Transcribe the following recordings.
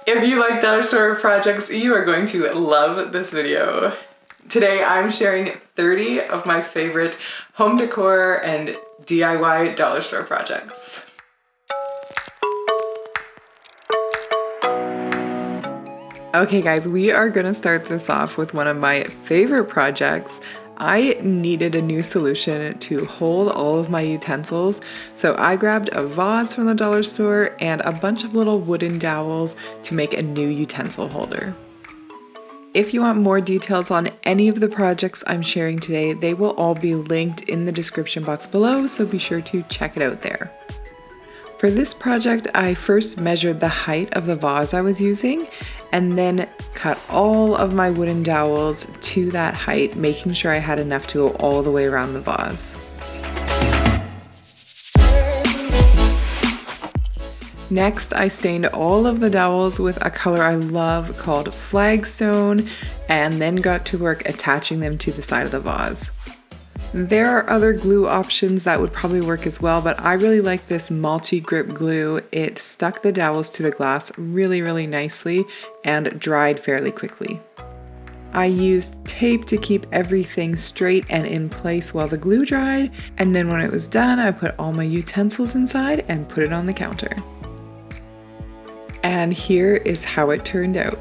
If you like dollar store projects, you are going to love this video. Today I'm sharing 30 of my favorite home decor and DIY dollar store projects. Okay guys, we are gonna start this off with one of my favorite projects. I needed a new solution to hold all of my utensils, so I grabbed a vase from the dollar store and a bunch of little wooden dowels to make a new utensil holder. If you want more details on any of the projects I'm sharing today, they will all be linked in the description box below, so be sure to check it out there. For this project, I first measured the height of the vase I was using and then cut all of my wooden dowels to that height, making sure I had enough to go all the way around the vase. Next, I stained all of the dowels with a color I love called Flagstone and then got to work attaching them to the side of the vase. There are other glue options that would probably work as well, but I really like this multi-grip glue. It stuck the dowels to the glass really nicely and dried fairly quickly. I used tape to keep everything straight and in place while the glue dried, and then when it was done, I put all my utensils inside and put it on the counter. And here is how it turned out.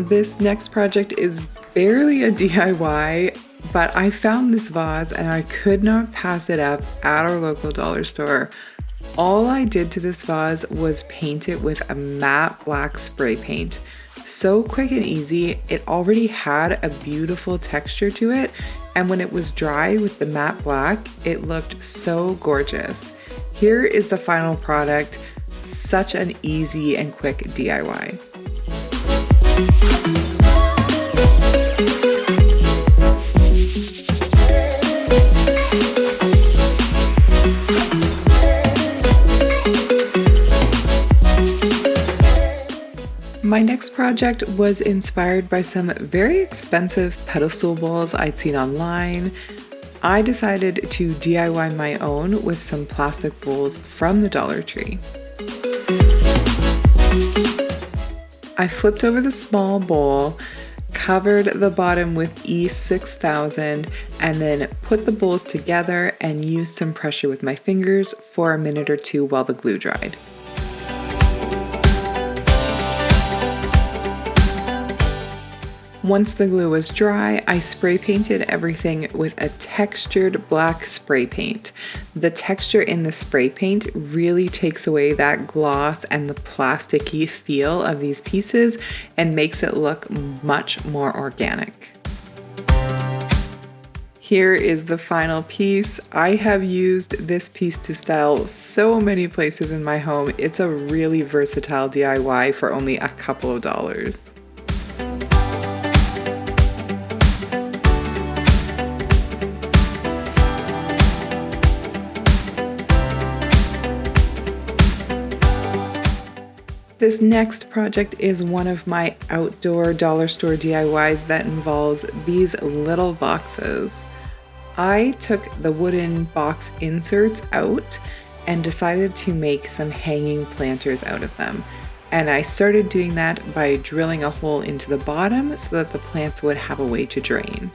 This next project is barely a DIY, but I found this vase and I could not pass it up at our local dollar store. All I did to this vase was paint it with a matte black spray paint. So quick and easy, it already had a beautiful texture to it, and when it was dry with the matte black, it looked so gorgeous. Here is the final product, such an easy and quick DIY. My next project was inspired by some very expensive pedestal bowls I'd seen online. I decided to DIY my own with some plastic bowls from the Dollar Tree. I flipped over the small bowl, covered the bottom with E6000, and then put the bowls together and used some pressure with my fingers for a minute or two while the glue dried. Once the glue was dry, I spray painted everything with a textured black spray paint. The texture in the spray paint really takes away that gloss and the plasticky feel of these pieces and makes it look much more organic. Here is the final piece. I have used this piece to style so many places in my home. It's a really versatile DIY for only a couple of dollars. This next project is one of my outdoor dollar store DIYs that involves these little boxes. I took the wooden box inserts out and decided to make some hanging planters out of them. And I started doing that by drilling a hole into the bottom so that the plants would have a way to drain.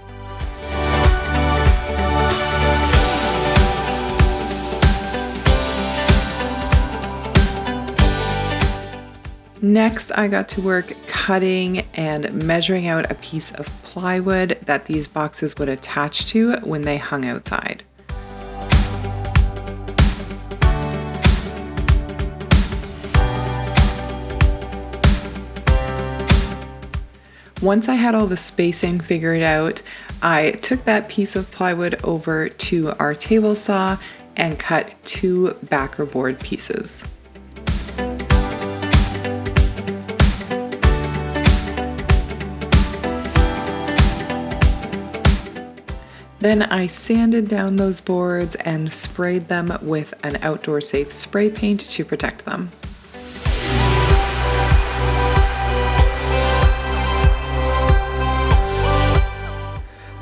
Next, I got to work cutting and measuring out a piece of plywood that these boxes would attach to when they hung outside. Once I had all the spacing figured out, I took that piece of plywood over to our table saw and cut 2 backer board pieces. Then I sanded down those boards and sprayed them with an outdoor safe spray paint to protect them.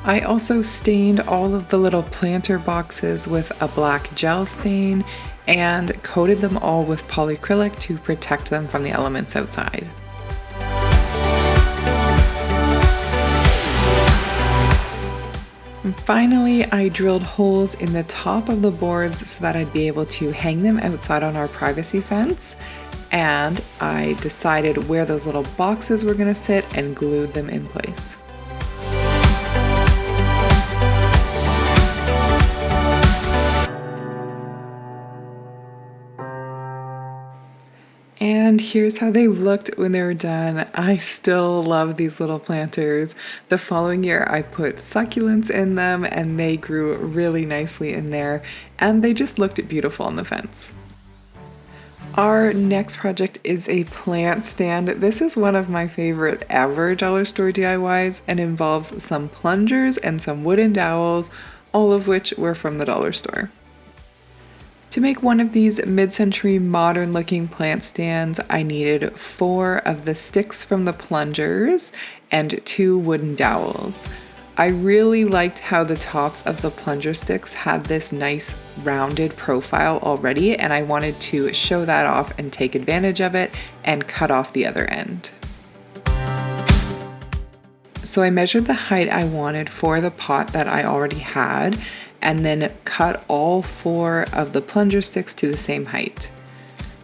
I also stained all of the little planter boxes with a black gel stain and coated them all with polyacrylic to protect them from the elements outside. And finally, I drilled holes in the top of the boards so that I'd be able to hang them outside on our privacy fence. And I decided where those little boxes were going to sit and glued them in place. And here's how they looked when they were done. I still love these little planters. The following year I put succulents in them and they grew really nicely in there and they just looked beautiful on the fence. Our next project is a plant stand. This is one of my favorite ever dollar store DIYs and involves some plungers and some wooden dowels, all of which were from the dollar store. To make one of these mid-century modern looking plant stands, I needed 4 of the sticks from the plungers and 2 wooden dowels. I really liked how the tops of the plunger sticks had this nice rounded profile already, and I wanted to show that off and take advantage of it and cut off the other end. So I measured the height I wanted for the pot that I already had, and then cut all 4 of the plunger sticks to the same height.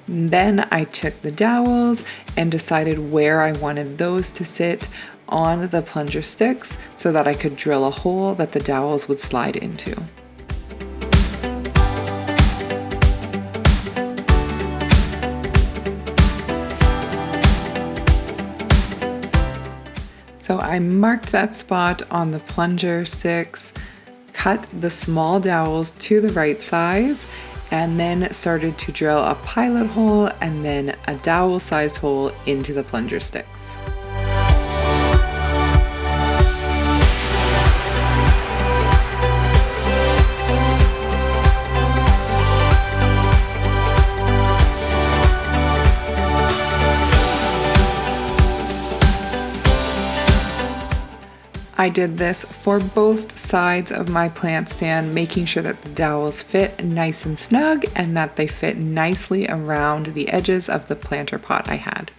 Then I took the dowels and decided where I wanted those to sit on the plunger sticks so that I could drill a hole that the dowels would slide into. So I marked that spot on the plunger sticks, cut the small dowels to the right size, and then started to drill a pilot hole and then a dowel-sized hole into the plunger sticks. I did this for both sides of my plant stand, making sure that the dowels fit nice and snug and that they fit nicely around the edges of the planter pot I had.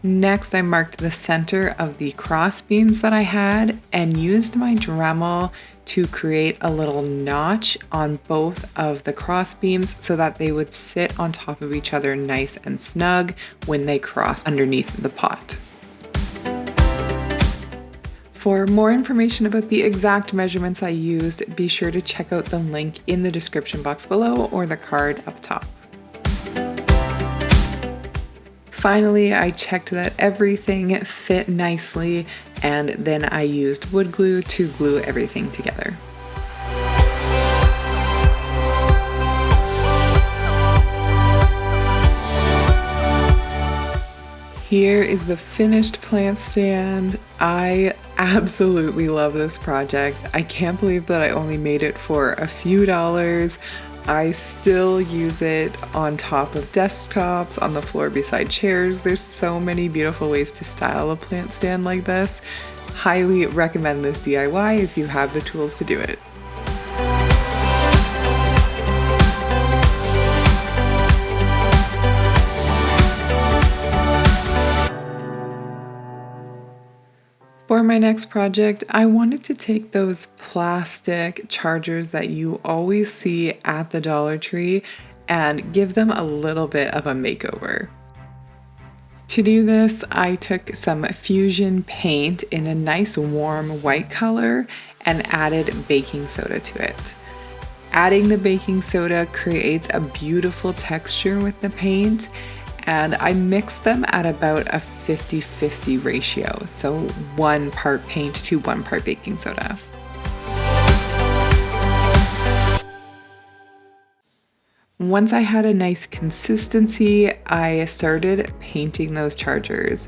Next, I marked the center of the cross beams that I had and used my Dremel to create a little notch on both of the cross beams so that they would sit on top of each other nice and snug when they cross underneath the pot. For more information about the exact measurements I used, be sure to check out the link in the description box below or the card up top. Finally, I checked that everything fit nicely, and then I used wood glue to glue everything together. Here is the finished plant stand. I absolutely love this project. I can't believe that I only made it for a few dollars. I still use it on top of desktops, on the floor beside chairs. There's so many beautiful ways to style a plant stand like this. Highly recommend this DIY if you have the tools to do it. For my next project, I wanted to take those plastic chargers that you always see at the Dollar Tree and give them a little bit of a makeover. To do this, I took some Fusion paint in a nice warm white color and added baking soda to it. Adding the baking soda creates a beautiful texture with the paint, and I mixed them at about a 50-50 ratio, so 1 part paint to 1 part baking soda. Once I had a nice consistency, I started painting those chargers.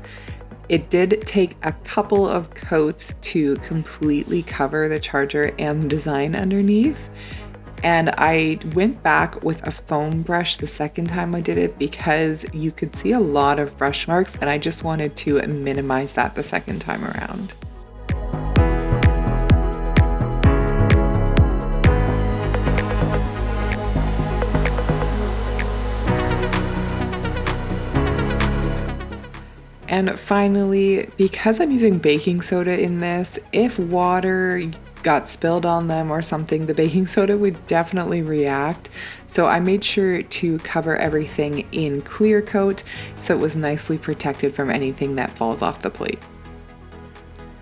It did take a couple of coats to completely cover the charger and the design underneath. And I went back with a foam brush the second time I did it because you could see a lot of brush marks and I just wanted to minimize that the second time around. And finally, because I'm using baking soda in this, if water got spilled on them or something, the baking soda would definitely react. So I made sure to cover everything in clear coat so it was nicely protected from anything that falls off the plate.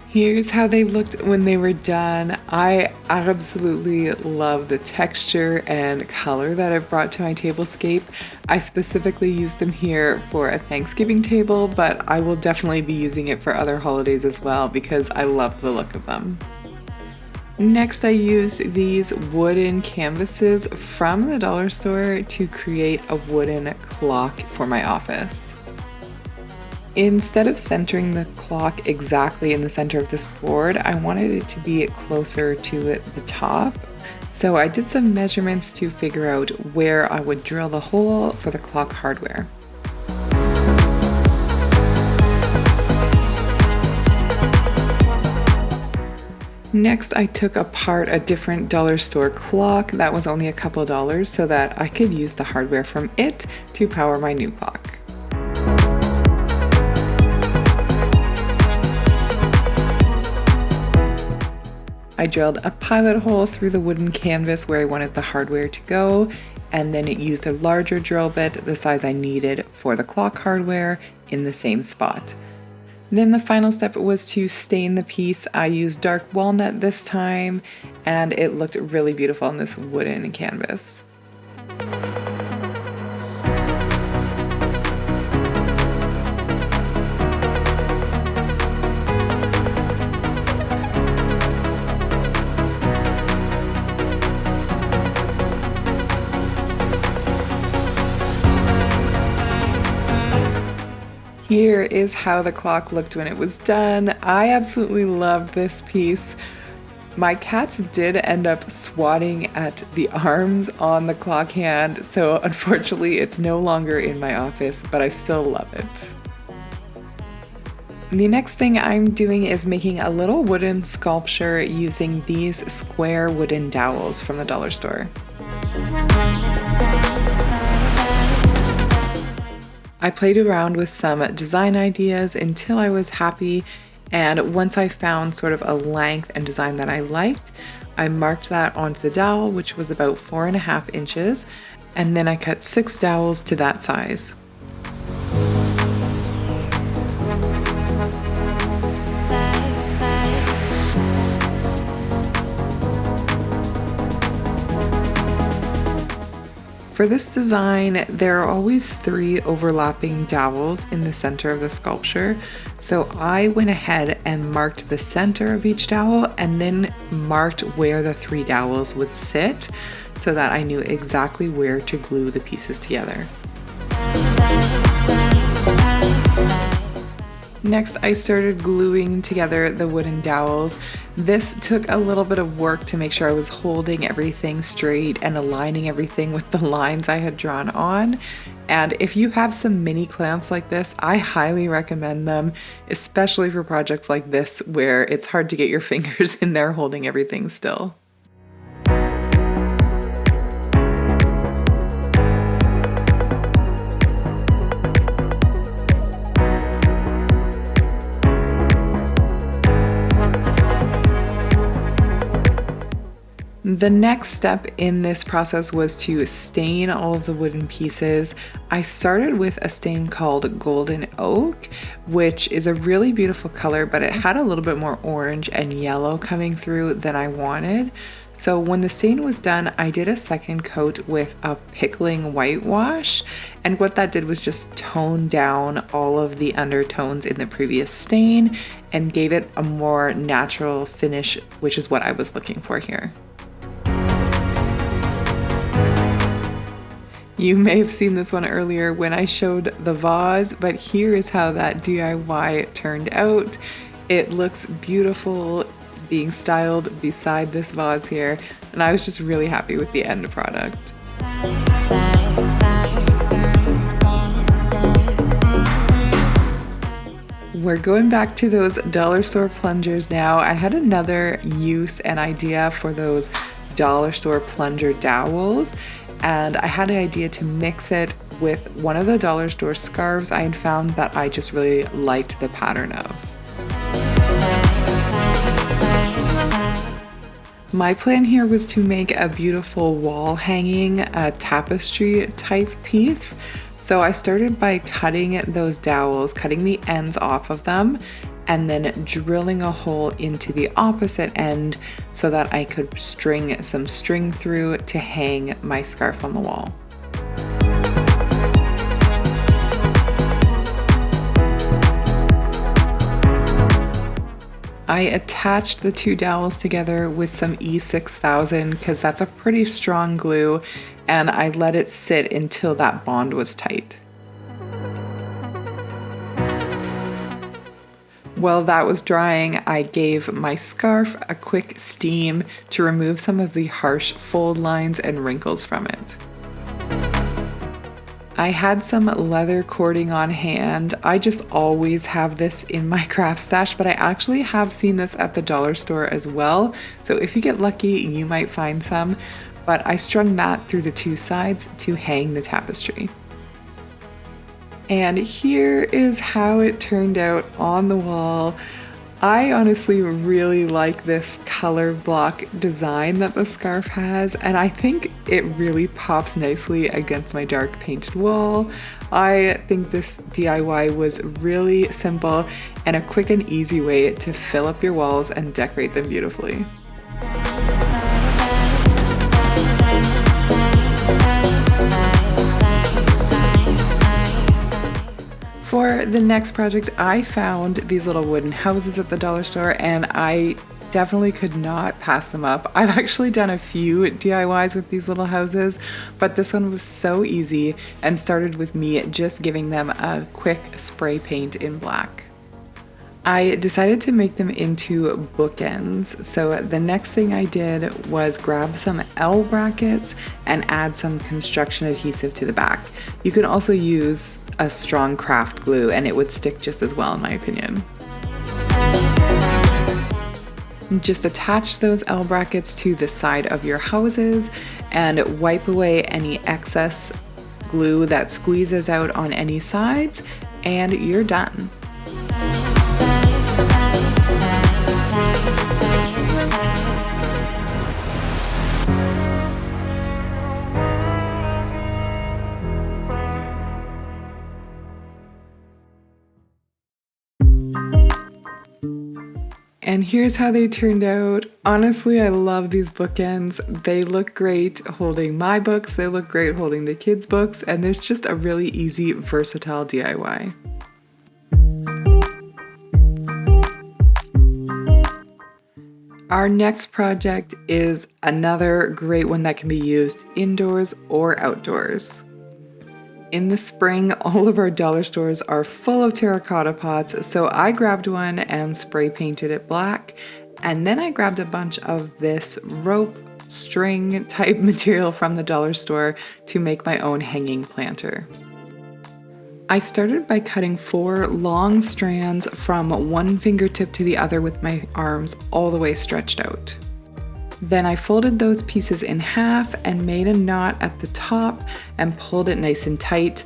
Here's how they looked when they were done. I absolutely love the texture and color that it brought to my tablescape. I specifically used them here for a Thanksgiving table, but I will definitely be using it for other holidays as well because I love the look of them. Next, I used these wooden canvases from the dollar store to create a wooden clock for my office. Instead of centering the clock exactly in the center of this board, I wanted it to be closer to the top. So I did some measurements to figure out where I would drill the hole for the clock hardware. Next, I took apart a different dollar store clock that was only a couple dollars so that I could use the hardware from it to power my new clock. I drilled a pilot hole through the wooden canvas where I wanted the hardware to go, and then it used a larger drill bit, the size I needed for the clock hardware, in the same spot. Then the final step was to stain the piece. I used dark walnut this time, and it looked really beautiful on this wooden canvas. Here is how the clock looked when it was done. I absolutely love this piece. My cats did end up swatting at the arms on the clock hand, so unfortunately it's no longer in my office, but I still love it. The next thing I'm doing is making a little wooden sculpture using these square wooden dowels from the dollar store. I played around with some design ideas until I was happy, and once I found sort of a length and design that I liked, I marked that onto the dowel, which was about 4.5 inches, and then I cut 6 dowels to that size. For this design, there are always 3 overlapping dowels in the center of the sculpture, so I went ahead and marked the center of each dowel and then marked where the 3 dowels would sit so that I knew exactly where to glue the pieces together. Next, I started gluing together the wooden dowels. This took a little bit of work to make sure I was holding everything straight and aligning everything with the lines I had drawn on. And if you have some mini clamps like this, I highly recommend them, especially for projects like this where it's hard to get your fingers in there holding everything still. The next step in this process was to stain all of the wooden pieces. I started with a stain called Golden Oak, which is a really beautiful color, but it had a little bit more orange and yellow coming through than I wanted. So when the stain was done, I did a second coat with a pickling whitewash, and what that did was just tone down all of the undertones in the previous stain and gave it a more natural finish, which is what I was looking for here. You may have seen this one earlier when I showed the vase, but here is how that DIY turned out. It looks beautiful being styled beside this vase here, and I was just really happy with the end product. We're going back to those dollar store plungers now. I had another use and idea for those dollar store plunger dowels, and I had an idea to mix it with one of the dollar store scarves I had found that I just really liked the pattern of. My plan here was to make a beautiful wall hanging, a tapestry type piece. So I started by cutting those dowels, cutting the ends off of them, and then drilling a hole into the opposite end so that I could string some string through to hang my scarf on the wall. I attached the two dowels together with some E6000 because that's a pretty strong glue, and I let it sit until that bond was tight. While that was drying, I gave my scarf a quick steam to remove some of the harsh fold lines and wrinkles from it. I had some leather cording on hand. I just always have this in my craft stash, but I actually have seen this at the dollar store as well. So if you get lucky, you might find some, but I strung that through the two sides to hang the tapestry. And here is how it turned out on the wall. I honestly really like this color block design that the scarf has, and I think it really pops nicely against my dark painted wall. I think this DIY was really simple and a quick and easy way to fill up your walls and decorate them beautifully. For the next project, I found these little wooden houses at the dollar store, and I definitely could not pass them up. I've actually done a few DIYs with these little houses, but this one was so easy and started with me just giving them a quick spray paint in black. I decided to make them into bookends, so the next thing I did was grab some L brackets and add some construction adhesive to the back. You can also use a strong craft glue and it would stick just as well in my opinion. Just attach those L brackets to the side of your houses and wipe away any excess glue that squeezes out on any sides, and you're done. And here's how they turned out. Honestly, I love these bookends. They look great holding my books, they look great holding the kids' books, and there's just a really easy, versatile DIY. Our next project is another great one that can be used indoors or outdoors. In the spring, all of our dollar stores are full of terracotta pots, so I grabbed one and spray painted it black, and then I grabbed a bunch of this rope string type material from the dollar store to make my own hanging planter. I started by cutting 4 long strands from one fingertip to the other with my arms all the way stretched out. Then I folded those pieces in half and made a knot at the top and pulled it nice and tight,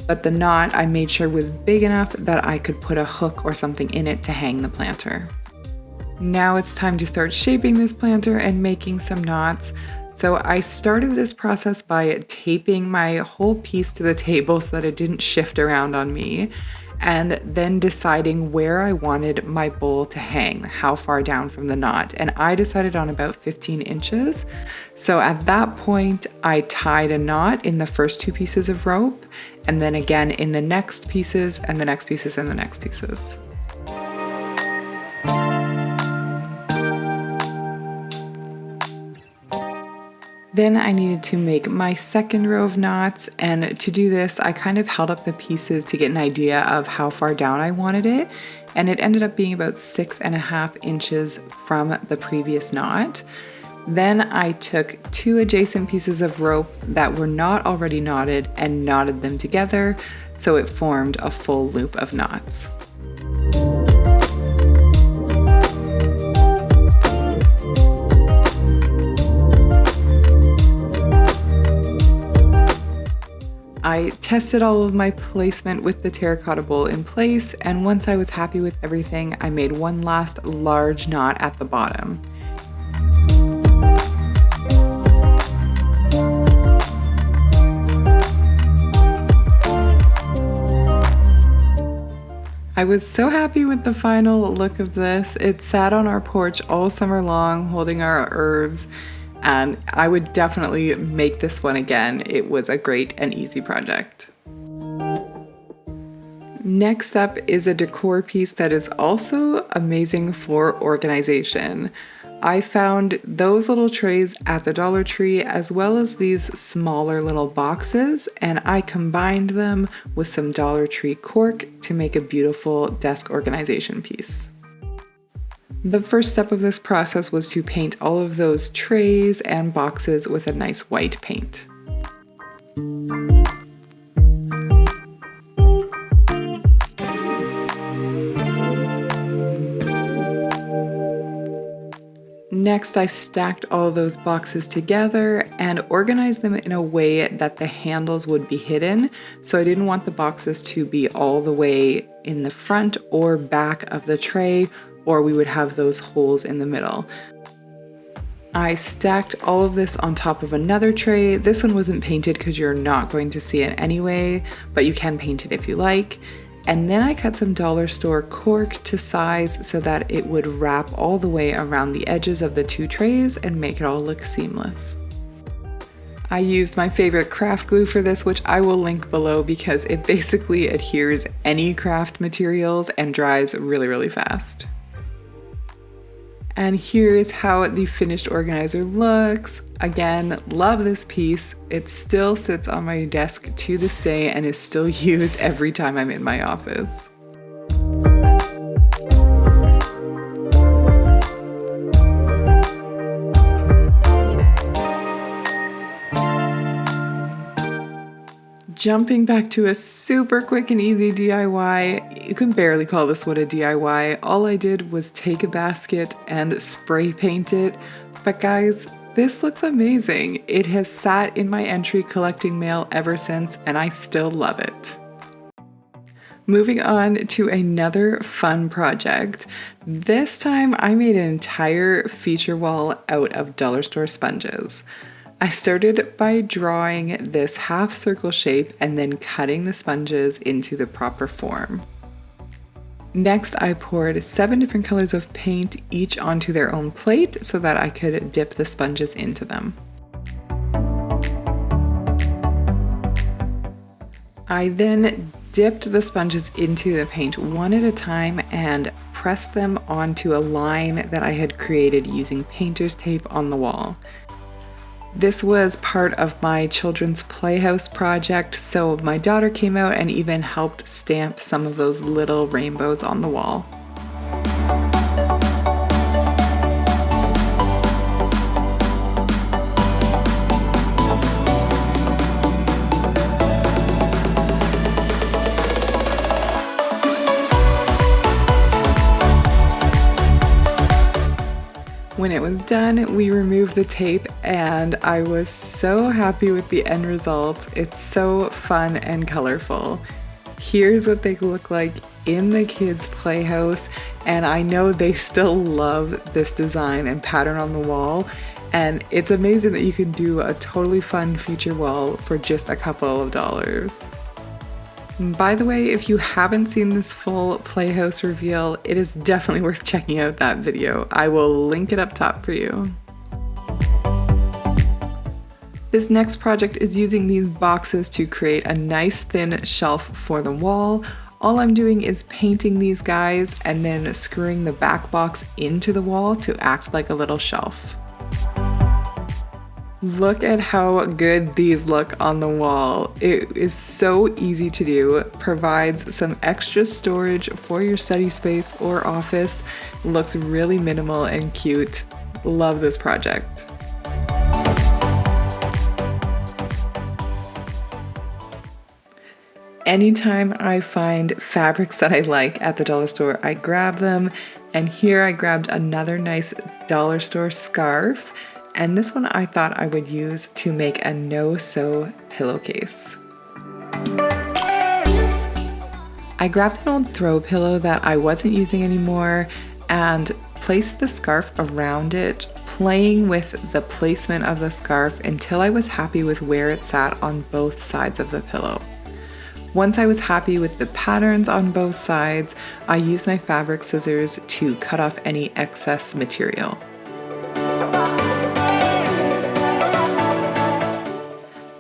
but the knot I made sure was big enough that I could put a hook or something in it to hang the planter. Now it's time to start shaping this planter and making some knots. So I started this process by taping my whole piece to the table so that it didn't shift around on me, and then deciding where I wanted my bowl to hang, how far down from the knot. And I decided on about 15 inches. So at that point, I tied a knot in the first 2 pieces of rope, and then again in the next pieces, and the next pieces, and the next pieces. Then I needed to make my second row of knots, and to do this I kind of held up the pieces to get an idea of how far down I wanted it, and it ended up being about 6.5 inches from the previous knot. Then I took 2 adjacent pieces of rope that were not already knotted and knotted them together, so it formed a full loop of knots. I tested all of my placement with the terracotta bowl in place, and once I was happy with everything, I made one last large knot at the bottom. I was so happy with the final look of this. It sat on our porch all summer long, holding our herbs, and I would definitely make this one again. It was a great and easy project. Next up is a decor piece that is also amazing for organization. I found those little trays at the Dollar Tree as well as these smaller little boxes, and I combined them with some Dollar Tree cork to make a beautiful desk organization piece. The first step of this process was to paint all of those trays and boxes with a nice white paint. Next, I stacked all those boxes together and organized them in a way that the handles would be hidden. So I didn't want the boxes to be all the way in the front or back of the tray, or we would have those holes in the middle. I stacked all of this on top of another tray. This one wasn't painted because you're not going to see it anyway, but you can paint it if you like. And then I cut some dollar store cork to size so that it would wrap all the way around the edges of the two trays and make it all look seamless. I used my favorite craft glue for this, which I will link below because it basically adheres any craft materials and dries really, really fast. And here's how the finished organizer looks. Again, love this piece. It still sits on my desk to this day and is still used every time I'm in my office. Jumping back to a super quick and easy DIY, you can barely call this one a DIY. All I did was take a basket and spray paint it. But guys, this looks amazing. It has sat in my entry collecting mail ever since, and I still love it. Moving on to another fun project. This time I made an entire feature wall out of dollar store sponges. I started by drawing this half circle shape and then cutting the sponges into the proper form. Next, I poured 7 different colors of paint, each onto their own plate, so that I could dip the sponges into them. I then dipped the sponges into the paint one at a time and pressed them onto a line that I had created using painter's tape on the wall. This was part of my children's playhouse project, so my daughter came out and even helped stamp some of those little rainbows on the wall. When it was done, we removed the tape and I was so happy with the end result. It's so fun and colorful. Here's what they look like in the kids' playhouse, and I know they still love this design and pattern on the wall, and it's amazing that you can do a totally fun feature wall for just a couple of dollars. By the way, if you haven't seen this full playhouse reveal, it is definitely worth checking out that video. I will link it up top for you. This next project is using these boxes to create a nice thin shelf for the wall. All I'm doing is painting these guys and then screwing the back box into the wall to act like a little shelf. Look at how good these look on the wall. It is so easy to do, provides some extra storage for your study space or office, looks really minimal and cute. Love this project. Anytime I find fabrics that I like at the dollar store, I grab them, and here I grabbed another nice dollar store scarf. And this one I thought I would use to make a no-sew pillowcase. I grabbed an old throw pillow that I wasn't using anymore and placed the scarf around it, playing with the placement of the scarf until I was happy with where it sat on both sides of the pillow. Once I was happy with the patterns on both sides, I used my fabric scissors to cut off any excess material.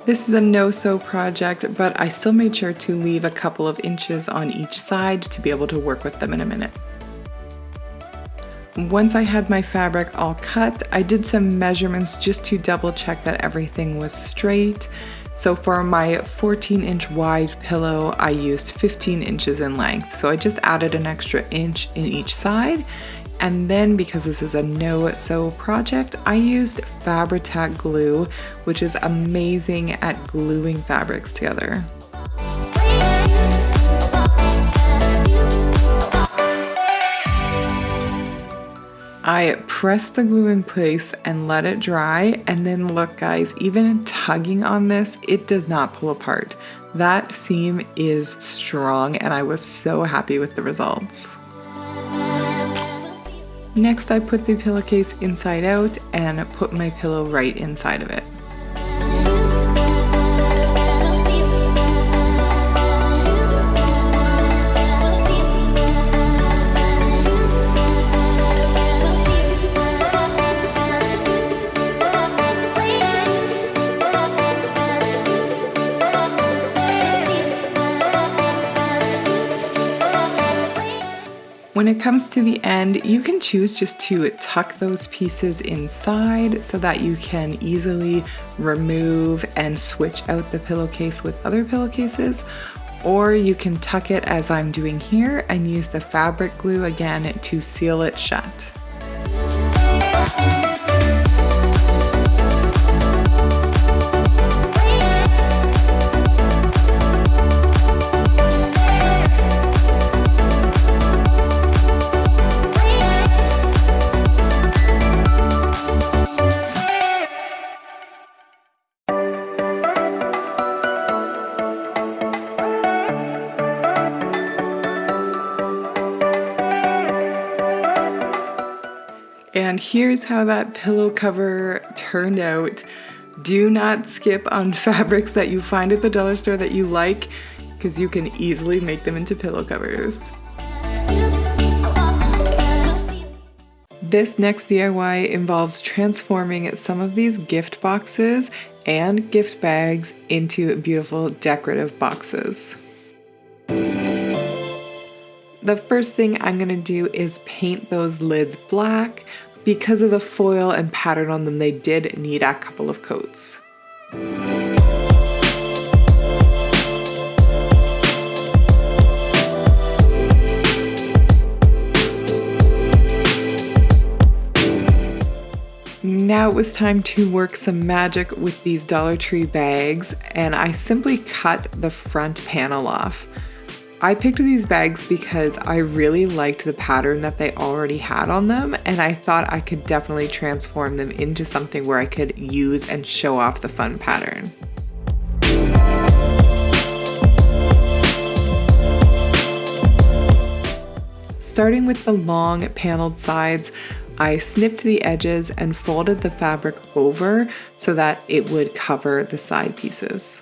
This is a no-sew project, but I still made sure to leave a couple of inches on each side to be able to work with them in a minute. Once I had my fabric all cut, I did some measurements just to double check that everything was straight. So for my 14-inch wide pillow, I used 15 inches in length. So I just added an extra inch in each side. And then, because this is a no-sew project, I used Fabri-Tac glue, which is amazing at gluing fabrics together. I pressed the glue in place and let it dry, and then look guys, even tugging on this, it does not pull apart. That seam is strong and I was so happy with the results. Next, I put the pillowcase inside out and put my pillow right inside of it. When it comes to the end, you can choose just to tuck those pieces inside so that you can easily remove and switch out the pillowcase with other pillowcases, or you can tuck it as I'm doing here and use the fabric glue again to seal it shut. And here's how that pillow cover turned out. Do not skip on fabrics that you find at the dollar store that you like, because you can easily make them into pillow covers. This next DIY involves transforming some of these gift boxes and gift bags into beautiful decorative boxes. The first thing I'm going to do is paint those lids black. Because of the foil and pattern on them, they did need a couple of coats. Now it was time to work some magic with these Dollar Tree bags, and I simply cut the front panel off. I picked these bags because I really liked the pattern that they already had on them, and I thought I could definitely transform them into something where I could use and show off the fun pattern. Starting with the long paneled sides, I snipped the edges and folded the fabric over so that it would cover the side pieces.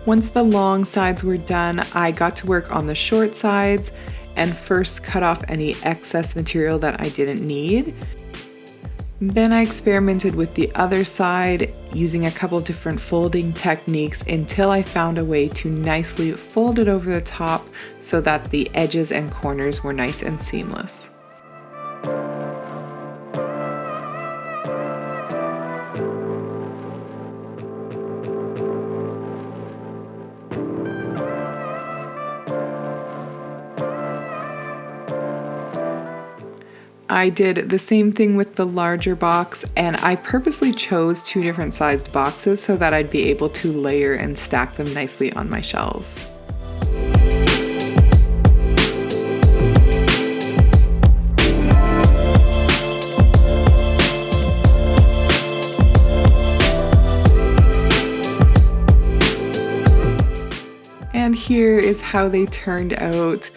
Once the long sides were done, I got to work on the short sides and first cut off any excess material that I didn't need. Then I experimented with the other side using a couple different folding techniques until I found a way to nicely fold it over the top so that the edges and corners were nice and seamless. I did the same thing with the larger box, and I purposely chose two different sized boxes so that I'd be able to layer and stack them nicely on my shelves. here is how they turned out.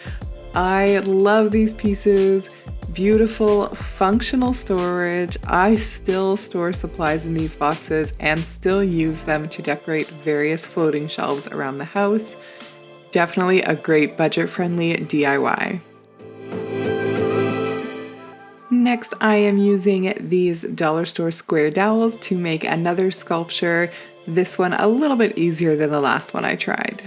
I love these pieces. Beautiful, functional storage. I still store supplies in these boxes and still use them to decorate various floating shelves around the house. Definitely a great budget-friendly DIY. Next, I am using these dollar store square dowels to make another sculpture. This one a little bit easier than the last one I tried.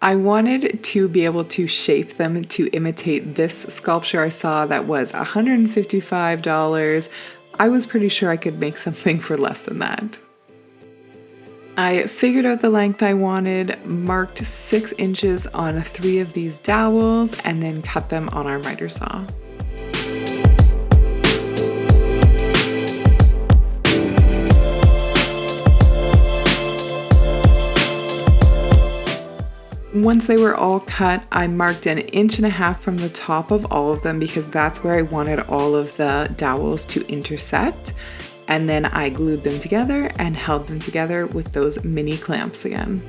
I wanted to be able to shape them to imitate this sculpture I saw that was $155. I was pretty sure I could make something for less than that. I figured out the length I wanted, marked 6 inches on 3 of these dowels, and then cut them on our miter saw. Once they were all cut, I marked 1.5 inches from the top of all of them because that's where I wanted all of the dowels to intersect. And then I glued them together and held them together with those mini clamps again.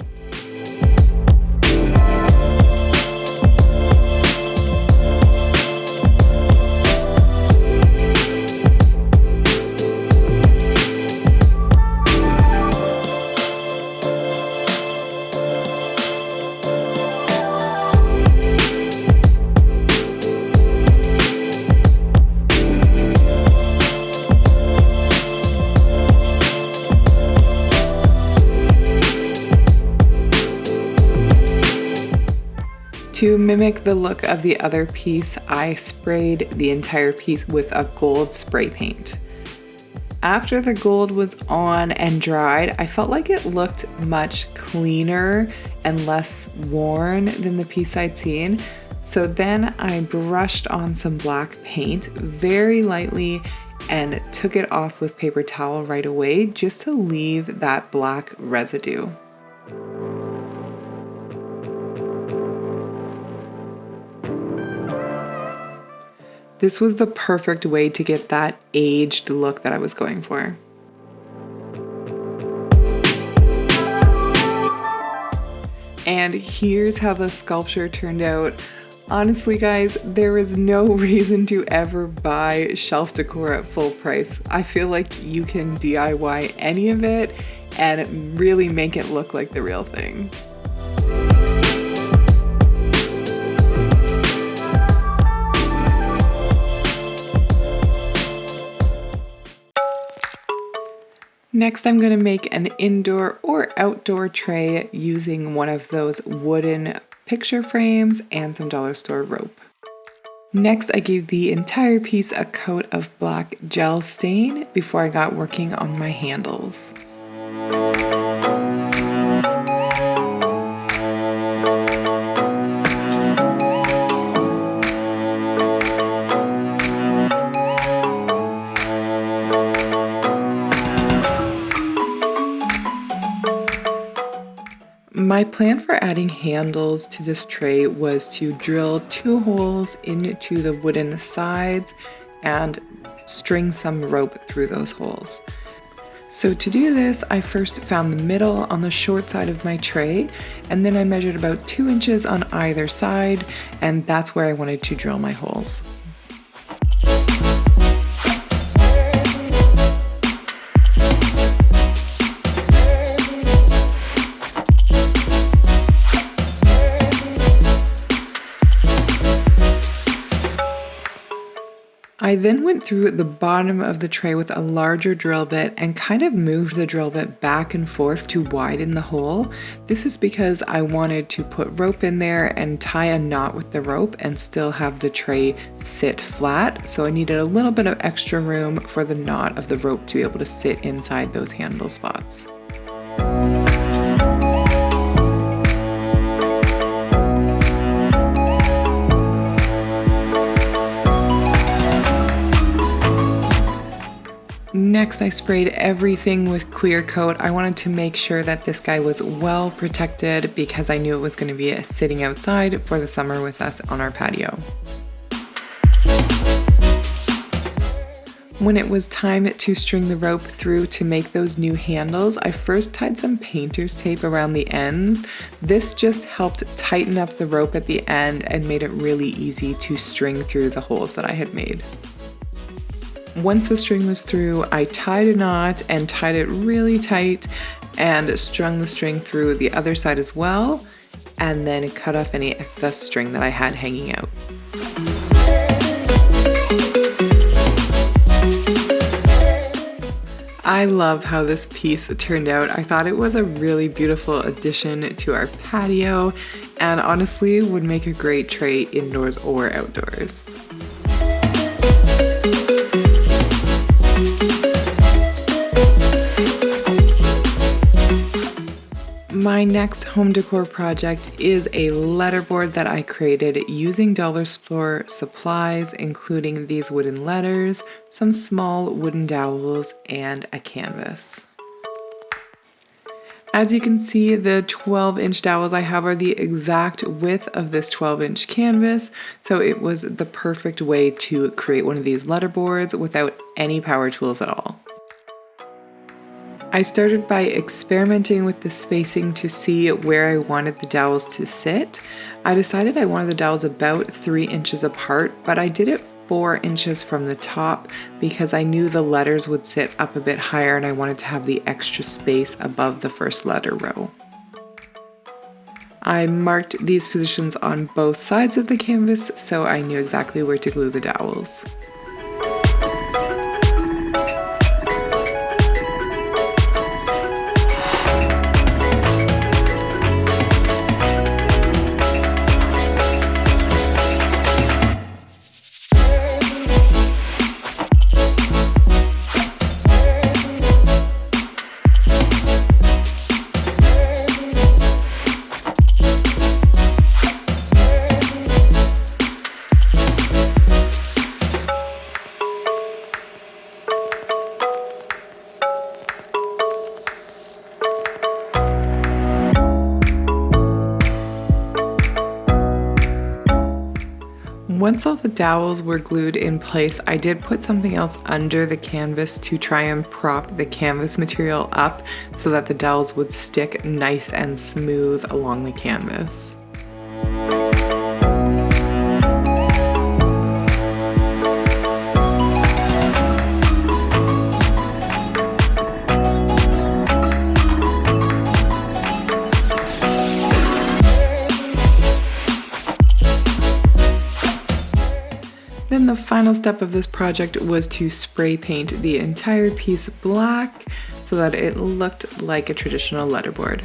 To mimic the look of the other piece, I sprayed the entire piece with a gold spray paint. After the gold was on and dried, I felt like it looked much cleaner and less worn than the piece I'd seen. So then I brushed on some black paint very lightly and took it off with paper towel right away just to leave that black residue. This was the perfect way to get that aged look that I was going for. And here's how the sculpture turned out. Honestly, guys, there is no reason to ever buy shelf decor at full price. I feel like you can DIY any of it and really make it look like the real thing. Next, I'm going to make an indoor or outdoor tray using one of those wooden picture frames and some dollar store rope. Next, I gave the entire piece a coat of black gel stain before I got working on my handles. My plan for adding handles to this tray was to drill 2 holes into the wooden sides and string some rope through those holes. So to do this, I first found the middle on the short side of my tray, and then I measured about 2 inches on either side, and that's where I wanted to drill my holes. I then went through the bottom of the tray with a larger drill bit and kind of moved the drill bit back and forth to widen the hole. This is because I wanted to put rope in there and tie a knot with the rope and still have the tray sit flat. So I needed a little bit of extra room for the knot of the rope to be able to sit inside those handle spots. Next, I sprayed everything with clear coat. I wanted to make sure that this guy was well protected because I knew it was going to be sitting outside for the summer with us on our patio. When it was time to string the rope through to make those new handles, I first tied some painter's tape around the ends. This just helped tighten up the rope at the end and made it really easy to string through the holes that I had made. Once the string was through, I tied a knot and tied it really tight and strung the string through the other side as well, and then cut off any excess string that I had hanging out. I love how this piece turned out. I thought it was a really beautiful addition to our patio and honestly would make a great tray indoors or outdoors. My next home decor project is a letterboard that I created using dollar store supplies, including these wooden letters, some small wooden dowels, and a canvas. As you can see, the 12-inch dowels I have are the exact width of this 12-inch canvas, so it was the perfect way to create one of these letterboards without any power tools at all. I started by experimenting with the spacing to see where I wanted the dowels to sit. I decided I wanted the dowels about 3 inches apart, but I did it 4 inches from the top because I knew the letters would sit up a bit higher and I wanted to have the extra space above the first letter row. I marked these positions on both sides of the canvas so I knew exactly where to glue the dowels. Once all the dowels were glued in place, I did put something else under the canvas to try and prop the canvas material up so that the dowels would stick nice and smooth along the canvas. Then the final step of this project was to spray paint the entire piece black so that it looked like a traditional letterboard.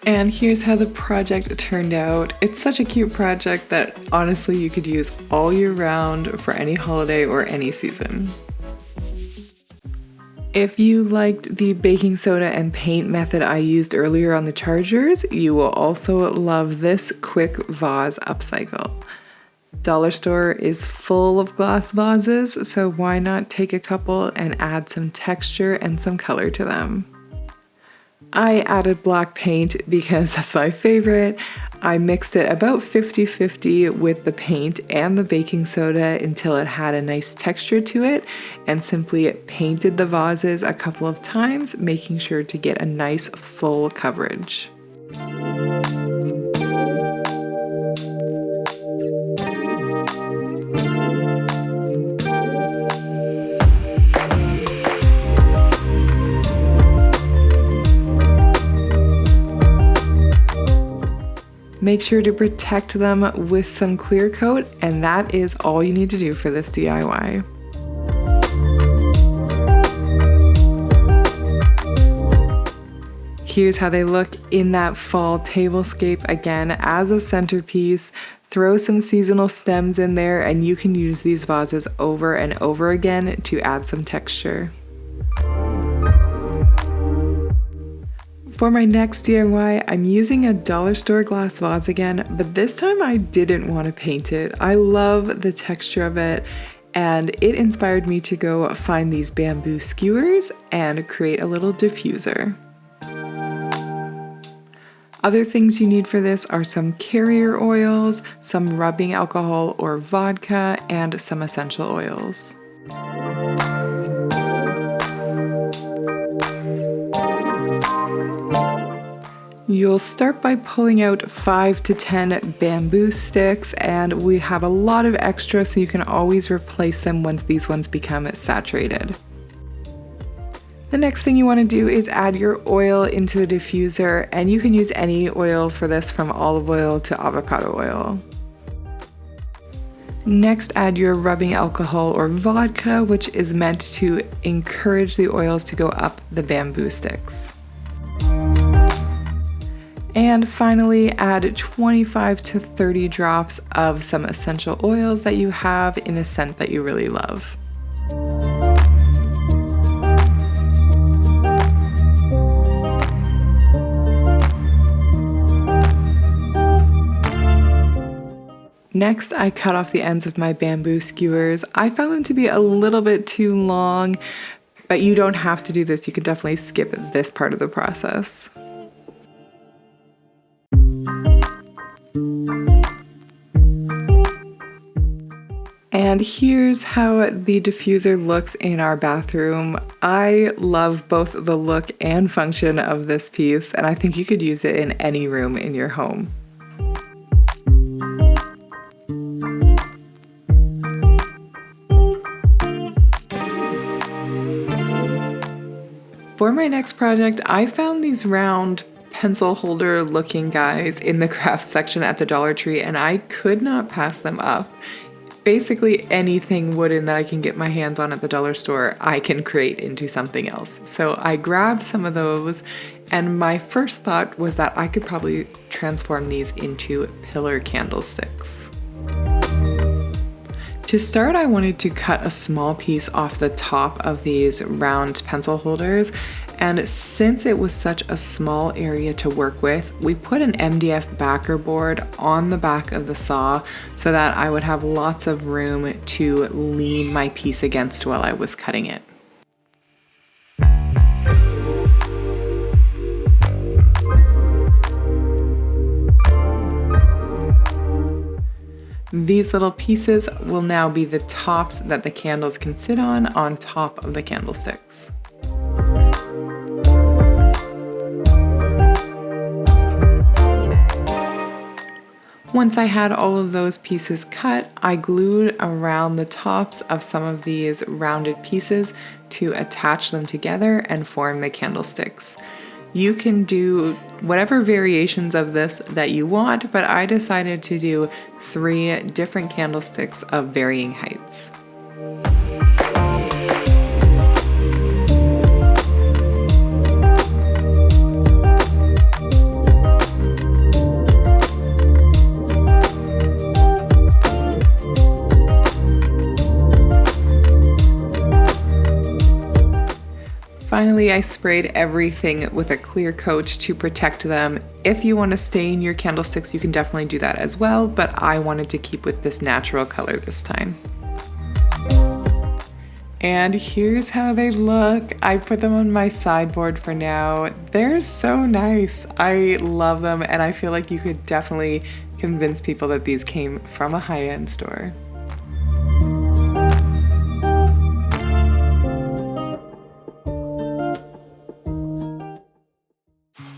And here's how the project turned out. It's such a cute project that honestly you could use all year round for any holiday or any season. If you liked the baking soda and paint method I used earlier on the chargers, you will also love this quick vase upcycle. Dollar store is full of glass vases, so why not take a couple and add some texture and some color to them? I added black paint because that's my favorite. I mixed it about 50-50 with the paint and the baking soda until it had a nice texture to it, and simply painted the vases a couple of times, making sure to get a nice full coverage. Make sure to protect them with some clear coat, and that is all you need to do for this DIY. Here's how they look in that fall tablescape again as a centerpiece. Throw some seasonal stems in there and you can use these vases over and over again to add some texture. For my next DIY, I'm using a dollar store glass vase again, but this time I didn't want to paint it. I love the texture of it, and it inspired me to go find these bamboo skewers and create a little diffuser. Other things you need for this are some carrier oils, some rubbing alcohol or vodka, and some essential oils. You'll start by pulling out 5 to 10 bamboo sticks, and we have a lot of extra, so you can always replace them once these ones become saturated. The next thing you want to do is add your oil into the diffuser, and you can use any oil for this, from olive oil to avocado oil. Next, add your rubbing alcohol or vodka, which is meant to encourage the oils to go up the bamboo sticks. And finally, add 25 to 30 drops of some essential oils that you have in a scent that you really love. Next, I cut off the ends of my bamboo skewers. I found them to be a little bit too long, but you don't have to do this. You can definitely skip this part of the process. And here's how the diffuser looks in our bathroom. I love both the look and function of this piece, and I think you could use it in any room in your home. For my next project, I found these round pencil holder looking guys in the craft section at the Dollar Tree, and I could not pass them up. Basically anything wooden that I can get my hands on at the dollar store, I can create into something else. So I grabbed some of those, and my first thought was that I could probably transform these into pillar candlesticks. To start, I wanted to cut a small piece off the top of these round pencil holders, and since it was such a small area to work with, we put an MDF backer board on the back of the saw so that I would have lots of room to lean my piece against while I was cutting it. These little pieces will now be the tops that the candles can sit on top of the candlesticks. Once I had all of those pieces cut, I glued around the tops of some of these rounded pieces to attach them together and form the candlesticks. You can do whatever variations of this that you want, but I decided to do 3 different candlesticks of varying heights. Finally, I sprayed everything with a clear coat to protect them. If you want to stain your candlesticks, you can definitely do that as well, but I wanted to keep with this natural color this time. And here's how they look. I put them on my sideboard for now. They're so nice. I love them, and I feel like you could definitely convince people that these came from a high-end store.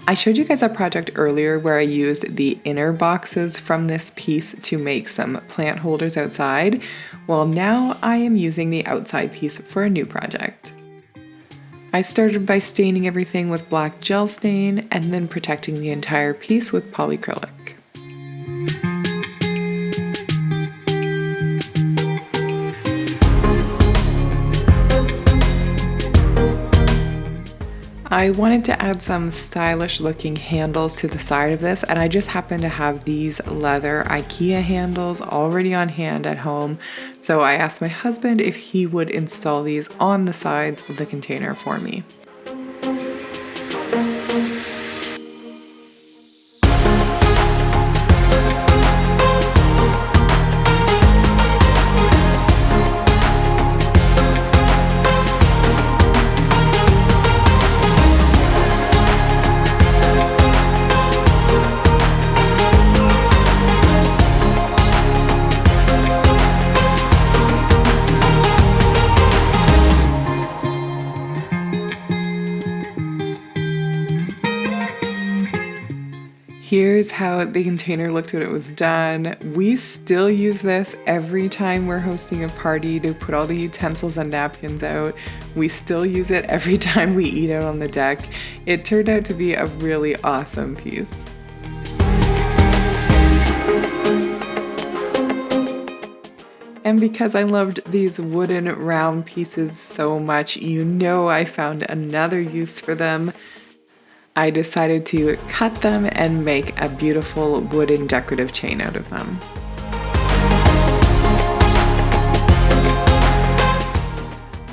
I showed you guys a project earlier where I used the inner boxes from this piece to make some plant holders outside. Well, now I am using the outside piece for a new project. I started by staining everything with black gel stain and then protecting the entire piece with polyacrylic. I wanted to add some stylish looking handles to the side of this, and I just happen to have these leather IKEA handles already on hand at home. So I asked my husband if he would install these on the sides of the container for me. here's how the container looked when it was done. We still use this every time we're hosting a party to put all the utensils and napkins out. We still use it every time we eat out on the deck. It turned out to be a really awesome piece. And because I loved these wooden round pieces so much, you know I found another use for them. I decided to cut them and make a beautiful wooden decorative chain out of them.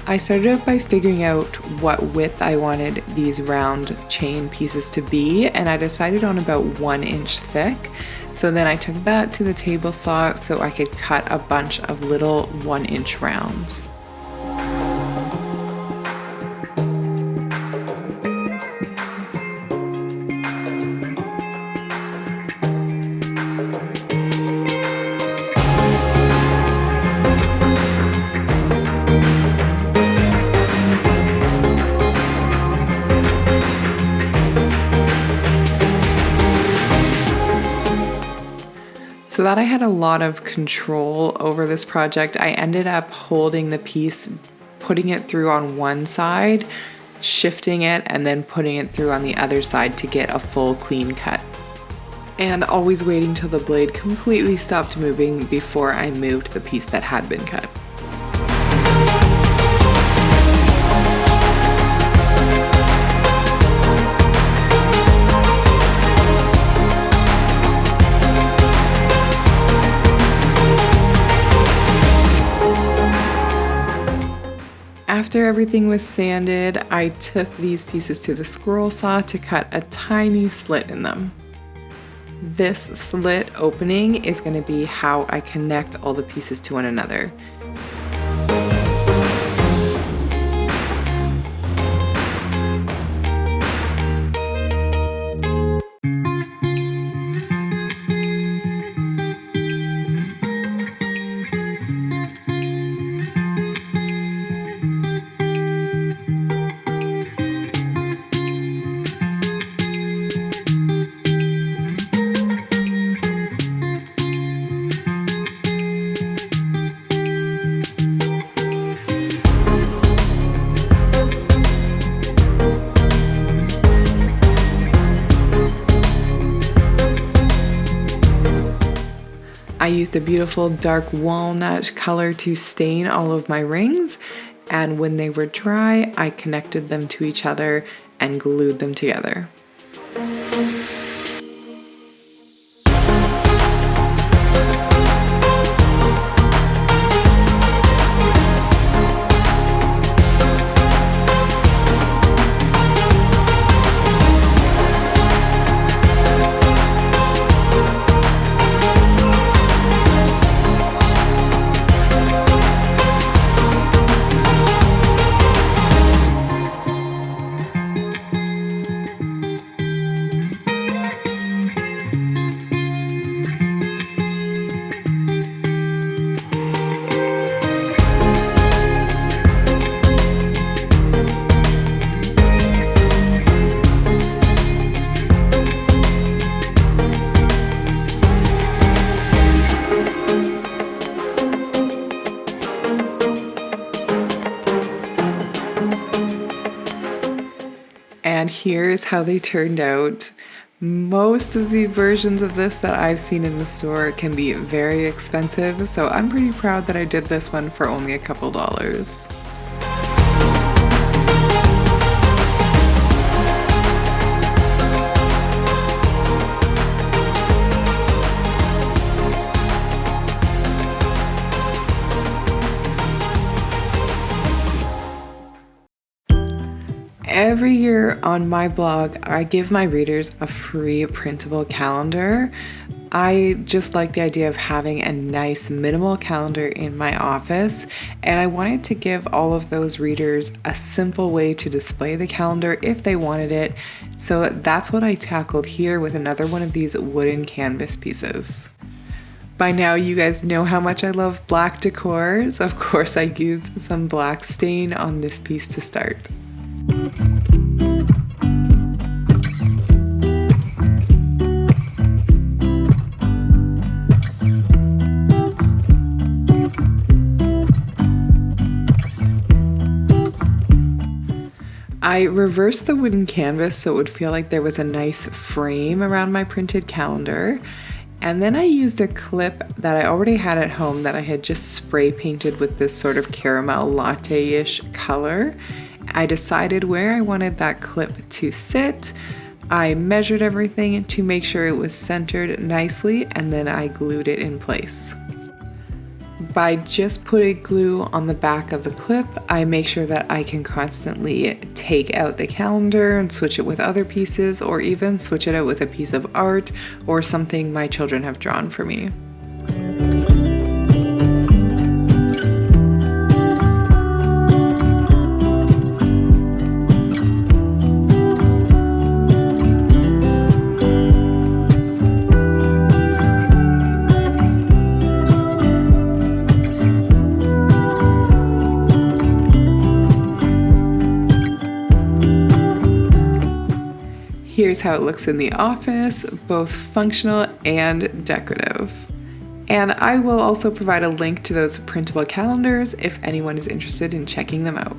I started out by figuring out what width I wanted these round chain pieces to be, and I decided on about 1 inch thick. So then I took that to the table saw so I could cut a bunch of little 1 inch rounds. So that I had a lot of control over this project, I ended up holding the piece, putting it through on one side, shifting it, and then putting it through on the other side to get a full clean cut. And always waiting till the blade completely stopped moving before I moved the piece that had been cut. After everything was sanded, I took these pieces to the scroll saw to cut a tiny slit in them. This slit opening is going to be how I connect all the pieces to one another. I used a beautiful dark walnut color to stain all of my rings, and when they were dry, I connected them to each other and glued them together. And here's how they turned out. Most of the versions of this that I've seen in the store can be very expensive, so I'm pretty proud that I did this one for only a couple dollars. Every year on my blog, I give my readers a free printable calendar. I just like the idea of having a nice minimal calendar in my office, and I wanted to give all of those readers a simple way to display the calendar if they wanted it. So that's what I tackled here with another one of these wooden canvas pieces. By now you guys know how much I love black decors. Of course I used some black stain on this piece to start. I reversed the wooden canvas so it would feel like there was a nice frame around my printed calendar. And then I used a clip that I already had at home that I had just spray painted with this sort of caramel latte-ish color. I decided where I wanted that clip to sit. I measured everything to make sure it was centered nicely, and then I glued it in place. By just putting glue on the back of the clip, I make sure that I can constantly take out the calendar and switch it with other pieces, or even switch it out with a piece of art or something my children have drawn for me. Here's how it looks in the office, both functional and decorative. And I will also provide a link to those printable calendars if anyone is interested in checking them out.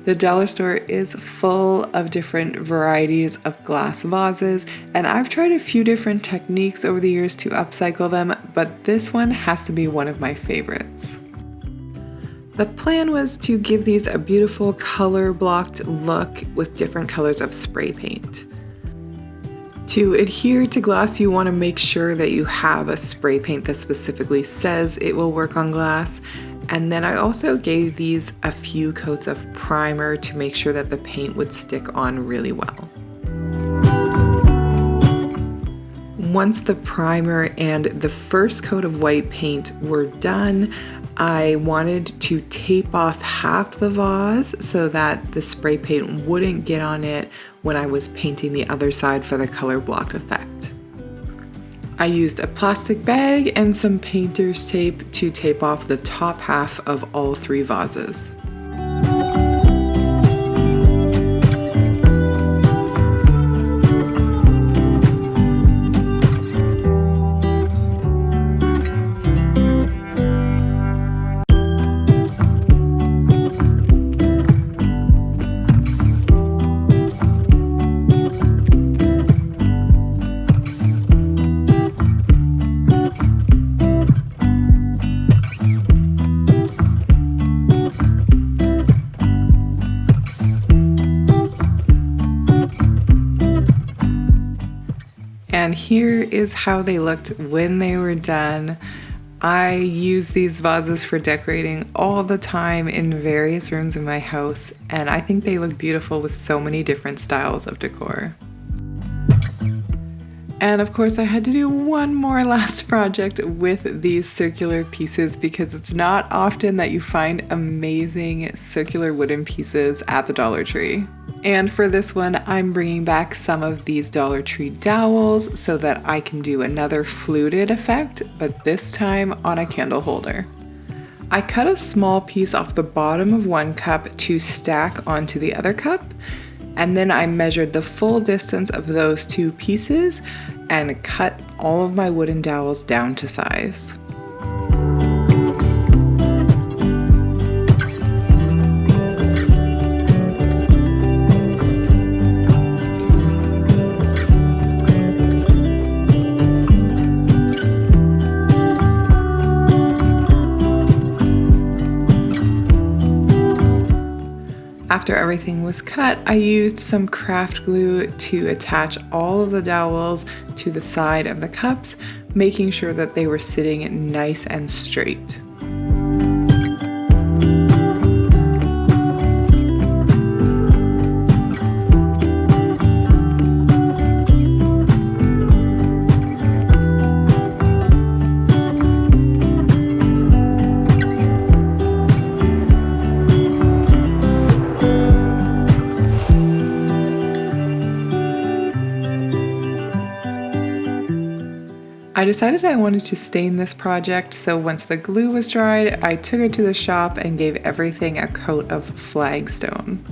The dollar store is full of different varieties of glass vases, and I've tried a few different techniques over the years to upcycle them, but this one has to be one of my favorites. The plan was to give these a beautiful color-blocked look with different colors of spray paint. To adhere to glass, you want to make sure that you have a spray paint that specifically says it will work on glass. And then I also gave these a few coats of primer to make sure that the paint would stick on really well. Once the primer and the first coat of white paint were done, I wanted to tape off half the vase so that the spray paint wouldn't get on it when I was painting the other side for the color block effect. I used a plastic bag and some painter's tape to tape off the top half of all three vases. And here is how they looked when they were done. I use these vases for decorating all the time in various rooms in my house, and I think they look beautiful with so many different styles of decor. And of course, I had to do one more last project with these circular pieces because it's not often that you find amazing circular wooden pieces at the Dollar Tree. And for this one, I'm bringing back some of these Dollar Tree dowels so that I can do another fluted effect, but this time on a candle holder. I cut a small piece off the bottom of one cup to stack onto the other cup, and then I measured the full distance of those two pieces and cut all of my wooden dowels down to size. After everything was cut, I used some craft glue to attach all of the dowels to the side of the cups, making sure that they were sitting nice and straight. I decided I wanted to stain this project, so once the glue was dried, I took it to the shop and gave everything a coat of flagstone.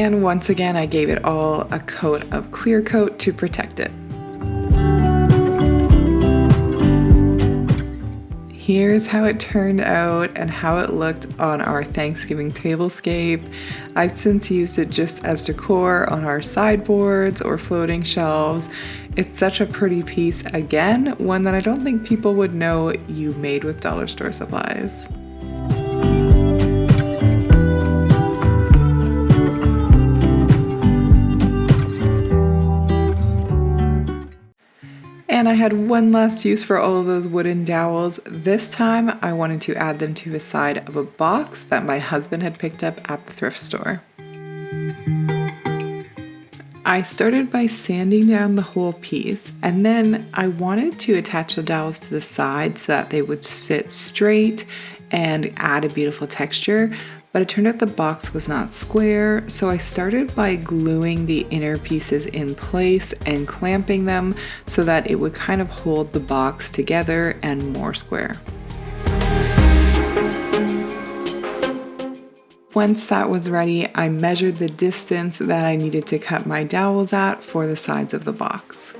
And once again, I gave it all a coat of clear coat to protect it. Here's how it turned out and how it looked on our Thanksgiving tablescape. I've since used it just as decor on our sideboards or floating shelves. It's such a pretty piece, again, one that I don't think people would know you made with dollar store supplies. And I had one last use for all of those wooden dowels. This time I wanted to add them to the side of a box that my husband had picked up at the thrift store. I started by sanding down the whole piece, and then I wanted to attach the dowels to the side so that they would sit straight and add a beautiful texture. But it turned out the box was not square, so I started by gluing the inner pieces in place and clamping them so that it would kind of hold the box together and more square. Once that was ready, I measured the distance that I needed to cut my dowels at for the sides of the box.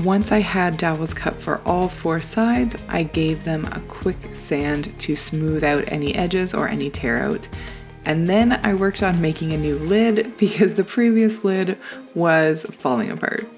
Once I had dowels cut for all 4 sides, I gave them a quick sand to smooth out any edges or any tear out. And then I worked on making a new lid because the previous lid was falling apart.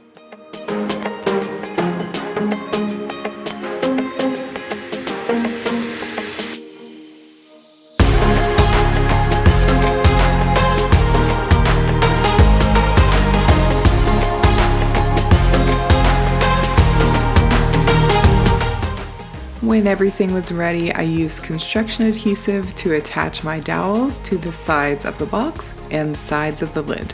When everything was ready, I used construction adhesive to attach my dowels to the sides of the box and the sides of the lid.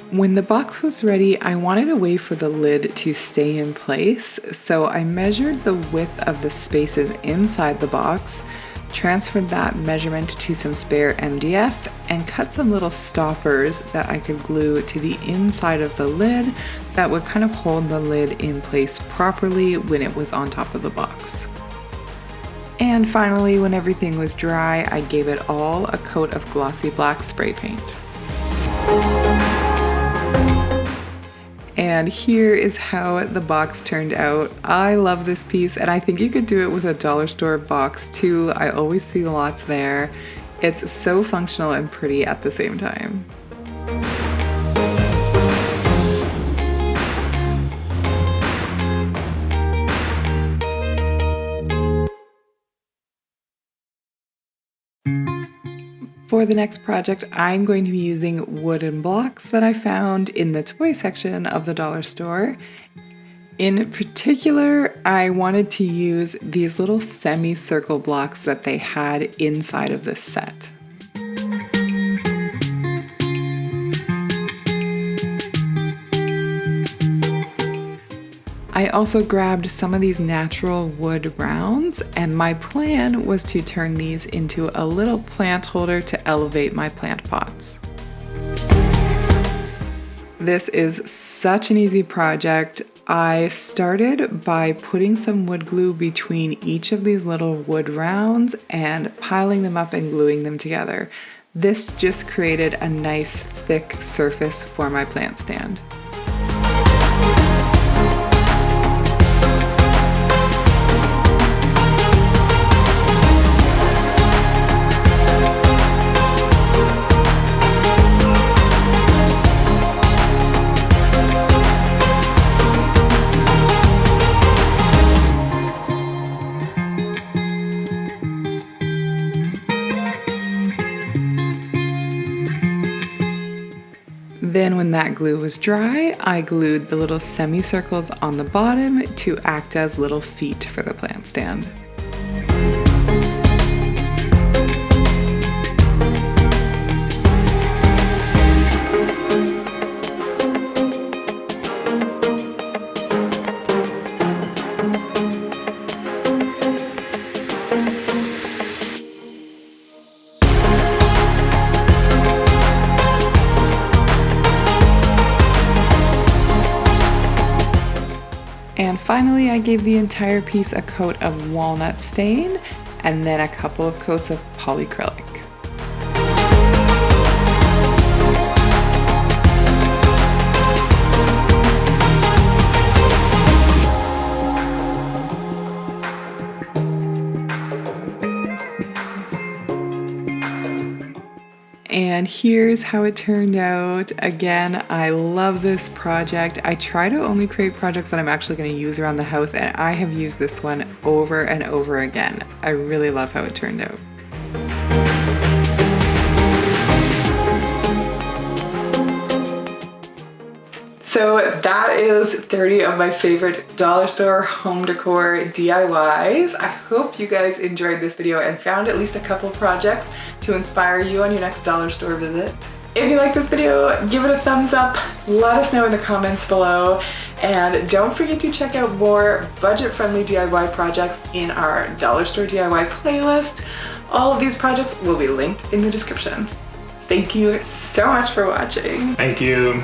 When the box was ready, I wanted a way for the lid to stay in place, so I measured the width of the spaces inside the box, transferred that measurement to some spare MDF, and cut some little stoppers that I could glue to the inside of the lid that would kind of hold the lid in place properly when it was on top of the box. And finally, when everything was dry, I gave it all a coat of glossy black spray paint. And here is how the box turned out. I love this piece, and I think you could do it with a dollar store box too. I always see lots there. It's so functional and pretty at the same time. For the next project, I'm going to be using wooden blocks that I found in the toy section of the dollar store. In particular, I wanted to use these little semicircle blocks that they had inside of this set. I also grabbed some of these natural wood rounds, and my plan was to turn these into a little plant holder to elevate my plant pots. This is such an easy project. I started by putting some wood glue between each of these little wood rounds and piling them up and gluing them together. This just created a nice thick surface for my plant stand. When that glue was dry, I glued the little semicircles on the bottom to act as little feet for the plant stand. And finally, I gave the entire piece a coat of walnut stain and then a couple of coats of polyacrylic. And here's how it turned out. Again, I love this project. I try to only create projects that I'm actually going to use around the house, and I have used this one over and over again. I really love how it turned out. So that is 30 of my favorite dollar store home decor DIYs. I hope you guys enjoyed this video and found at least a couple projects to inspire you on your next dollar store visit. If you like this video, give it a thumbs up, let us know in the comments below, and don't forget to check out more budget-friendly DIY projects in our dollar store DIY playlist. All of these projects will be linked in the description. Thank you so much for watching. Thank you.